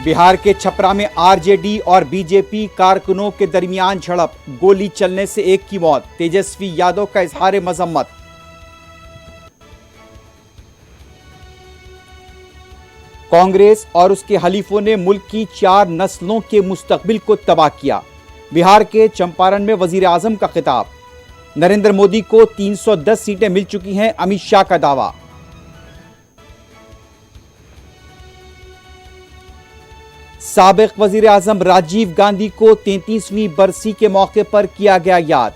बिहार के छपरा में आरजेडी और बीजेपी कारकुनों के दरमियान झड़प, गोली चलने से एक की मौत, तेजस्वी यादव का इजहार मजम्मत। कांग्रेस और उसके हलीफों ने मुल्क की 4 नस्लों के मुस्तकबिल को तबाह किया। बिहार के चंपारण में वजीर आजम का खिताब। नरेंद्र मोदी को 310 सीटें मिल चुकी हैं, अमित शाह का दावा। साबिक वजीर आजम राजीव गांधी को 33वीं बरसी के मौके पर किया गया याद।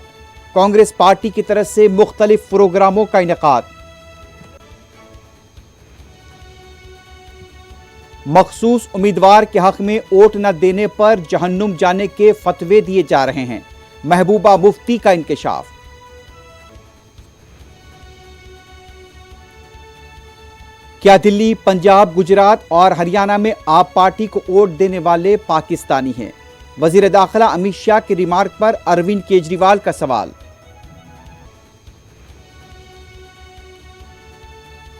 कांग्रेस पार्टी की तरफ से मुख्तलिफ प्रोग्रामों का इनेकाद। मखसूस उम्मीदवार के हक में वोट न देने पर जहन्नुम जाने के फतवे दिए जा रहे हैं, महबूबा मुफ्ती का इंकशाफ। क्या दिल्ली, पंजाब, गुजरात और हरियाणा में आप पार्टी को वोट देने वाले पाकिस्तानी हैं? वजीर दाखिला अमित शाह के रिमार्क पर अरविंद केजरीवाल का सवाल।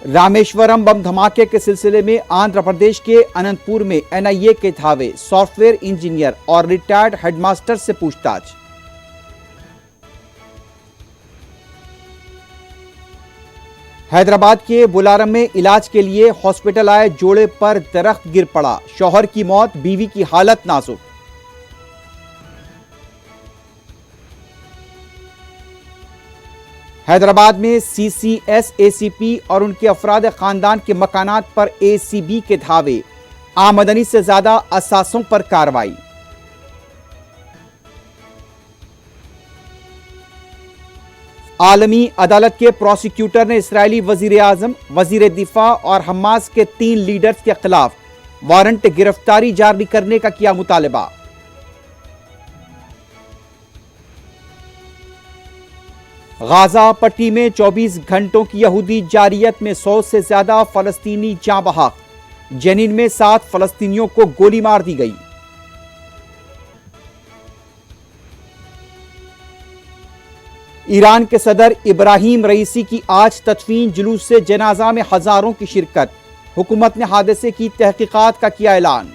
रामेश्वरम बम धमाके के सिलसिले में आंध्र प्रदेश के अनंतपुर में एनआईए के धावे, सॉफ्टवेयर इंजीनियर और रिटायर्ड हेडमास्टर से पूछताछ। हैदराबाद के बुलारम में इलाज के लिए हॉस्पिटल आए जोड़े पर दरख्त गिर पड़ा, शौहर की मौत, बीवी की हालत नाजुक। हैदराबाद में सीसीएस एसीपी और उनके अफराद खानदान के मकानात पर एसीबी के धावे, आमदनी से ज्यादा असासों पर कार्रवाई। आलमी अदालत के प्रोसिक्यूटर ने इस्राएली वजीर आजम, वजीर दिफा और हमास के 3 लीडर्स के खिलाफ वारंट गिरफ्तारी जारी करने का किया मुतालबा। गाजा पट्टी में 24 घंटों की यहूदी जारियत में 100 से ज्यादा फलस्तीनी जाँ बहक। जेनिन में 7 फलस्तीनियों को गोली मार दी गई। ईरान के सदर इब्राहिम रईसी की आज तदफीन जुलूस से जनाजा में हजारों की शिरकत। हुकूमत ने हादसे की तहकीकात का किया ऐलान।